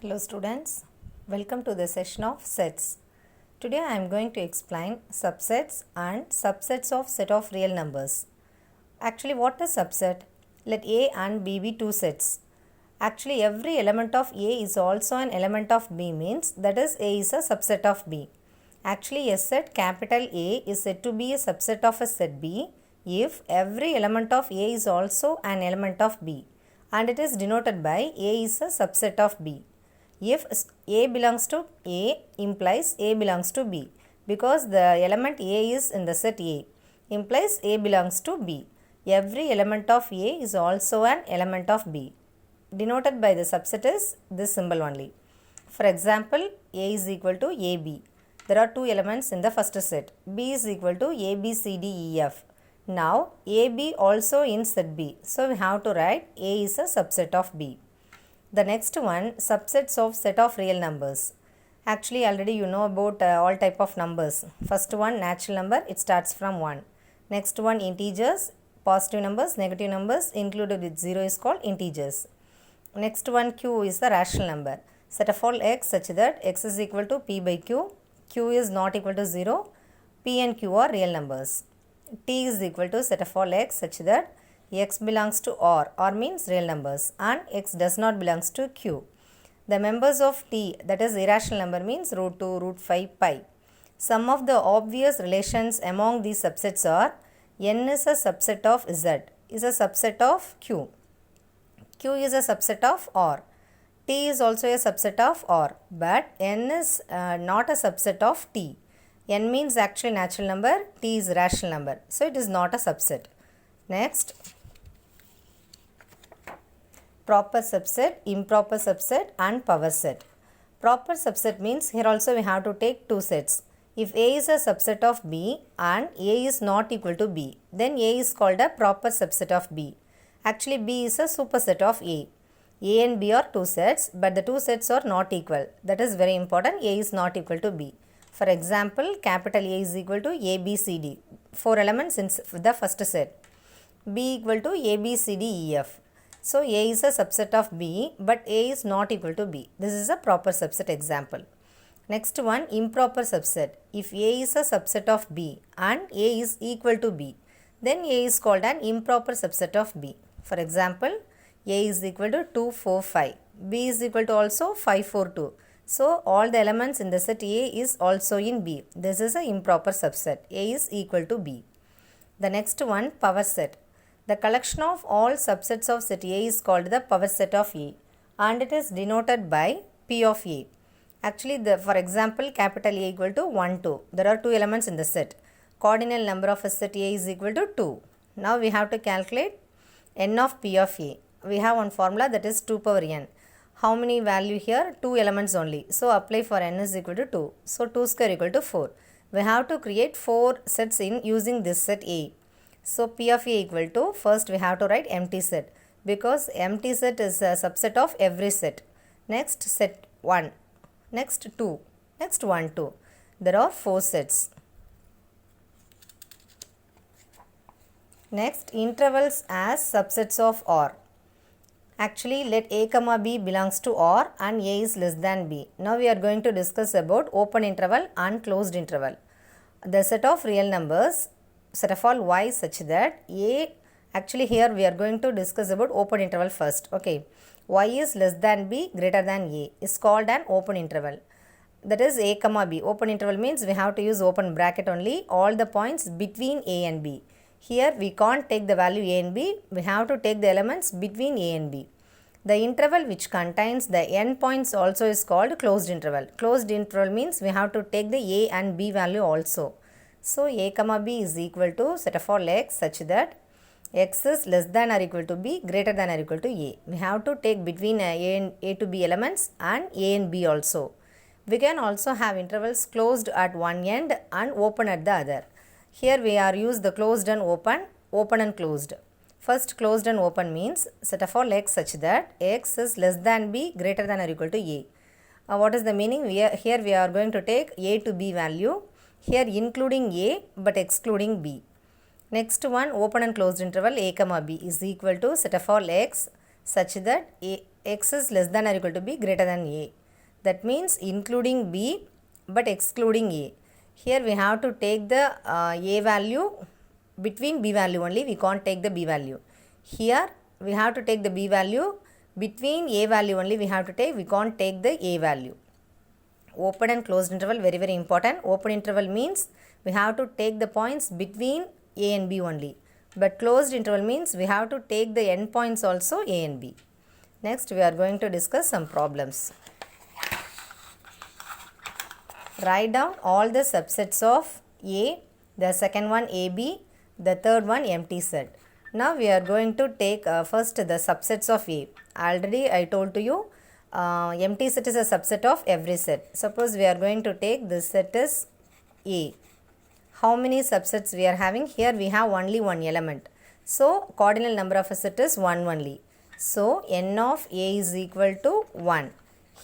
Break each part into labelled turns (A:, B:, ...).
A: Hello students, welcome to the session of sets. Today I am going to explain subsets and subsets of set of real numbers. Actually, what is subset? Let A and B be two sets. Actually, every element of A is also an element of B, means that is A is a subset of B. Actually, a set capital A is said to be a subset of a set B if every element of A is also an element of B, and it is denoted by A is a subset of B. If A belongs to A implies A belongs to B, because the element A is in the set A implies A belongs to B. Every element of A is also an element of B. Denoted by the subset is this symbol only. For example, A is equal to AB. There are two elements in the first set. B is equal to ABCDEF. Now AB also in set B. So we have to write A is a subset of B. The next one, subsets of set of real numbers. Actually, already you know about all type of numbers. First one, natural number, it starts from 1. Next one, integers, positive numbers, negative numbers included with 0 is called integers. Next one, Q is the rational number. Set of all x such that x is equal to p by q, q is not equal to 0, p and q are real numbers. T is equal to set of all x such that x belongs to R means real numbers, and x does not belongs to q. The members of T, that is irrational number, means root 2, root 5, pi. Some of the obvious relations among these subsets are n is a subset of z, is a subset of q. Q is a subset of R. T is also a subset of R, but n is not a subset of T. N means actually natural number, T is rational number, so it is not a subset. Next, proper subset, improper subset and power set. Proper subset means here also we have to take two sets. If A is a subset of B and A is not equal to B, then A is called a proper subset of B. Actually, B is a superset of A. A and B are two sets, but the two sets are not equal. That is very important. A is not equal to B. For example, capital A is equal to ABCD. 4 elements in the first set. B equal to ABCDEF. So, A is a subset of B, but A is not equal to B. This is a proper subset example. Next one, improper subset. If A is a subset of B and A is equal to B, then A is called an improper subset of B. For example, A is equal to 2, 4, 5. B is equal to also 5, 4, 2. So, all the elements in the set A is also in B. This is an improper subset. A is equal to B. The next one, power set. The collection of all subsets of set A is called the power set of A, and it is denoted by P of A. Actually, for example, capital A equal to 1, 2. There are two elements in the set. Cardinal number of a set A is equal to 2. Now we have to calculate n of P of A. We have one formula, that is 2 power n. How many value here? 2 elements only. So apply for n is equal to 2. So 2 square equal to 4. We have to create 4 sets in using this set A. So P of A equal to, first we have to write empty set, because empty set is a subset of every set. Next, set 1, next 2, next 1, 2. There are 4 sets. Next, intervals as subsets of R. Actually, let A comma B belongs to R and A is less than B. Now we are going to discuss about open interval and closed interval. The set of real numbers, set of all y such that A, actually here we are going to discuss about open interval first. Okay, y is less than B greater than A is called an open interval. That is A comma B. Open interval means we have to use open bracket only, all the points between A and B. Here we can't take the value A and B, we have to take the elements between A and B. The interval which contains the n points also is called closed interval. Closed interval means we have to take the A and B value also. So, A comma B is equal to set of all x such that x is less than or equal to B, greater than or equal to A. We have to take between A to B elements and A and B also. We can also have intervals closed at one end and open at the other. Here we are use the closed and open and closed. First, closed and open means set of all x such that x is less than B, greater than or equal to A. What is the meaning? Here we are going to take A to B value. Here including A but excluding B. Next one, open and closed interval A comma B is equal to set of all x such that x is less than or equal to b greater than a. That means including b but excluding a. Here we have to take the a value between b value only, we can't take the b value. Here we have to take the b value between a value only, we have to take, we can't take the a value. Open and closed interval, very very important. Open interval means we have to take the points between a and b only, but closed interval means we have to take the endpoints also a and b. Next we are going to discuss some problems. Write down all the subsets of A, the second one AB, the third one empty set. Now we are going to take first the subsets of A. Already I told to you empty set is a subset of every set. Suppose we are going to take this set is A. How many subsets we are having? Here we have only one element. So cardinal number of a set is 1 only. So n of A is equal to 1.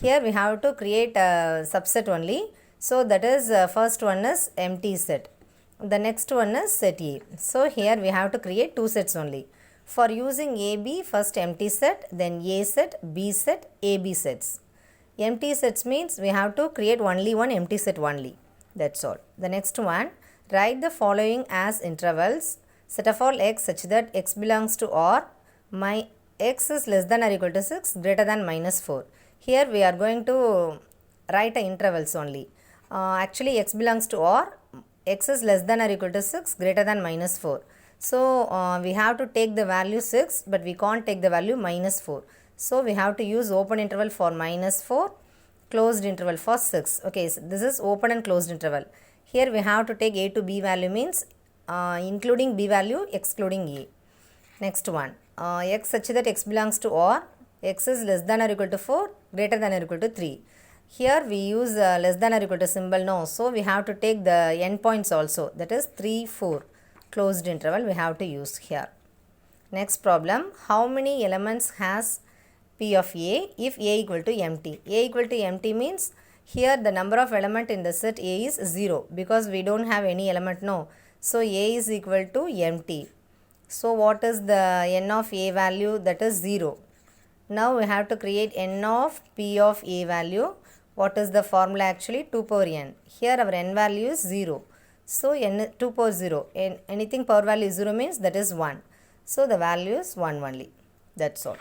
A: Here we have to create a subset only. So that is first one is empty set. The next one is set A. So here we have to create two sets only. For using AB, first empty set, then A set, B set, AB sets. Empty sets means we have to create only one empty set only. That's all. The next one, write the following as intervals. Set of all x such that x belongs to R. My x is less than or equal to 6, greater than minus 4. Here we are going to write the intervals only. Actually x belongs to R, x is less than or equal to 6, greater than minus 4. So we have to take the value 6, but we can't take the value minus 4. So we have to use open interval for minus 4, closed interval for 6. Okay, so this is open and closed interval. Here we have to take a to b value means including b value, excluding a. Next one, x such that x belongs to R, x is less than or equal to 4, greater than or equal to 3. Here we use less than or equal to symbol, no. So we have to take the endpoints also, that is 3, 4. Closed interval we have to use here. Next problem, how many elements has P of A if A equal to empty? A equal to empty means here the number of element in the set A is 0 because we don't have any element, no. So A is equal to empty. So what is the n of A value? That is 0. Now we have to create n of P of A value. What is the formula actually? 2 power n. Here our n value is 0. So n 2 power 0. Anything power value is 0 means that is 1. So the value is 1 only. That's all.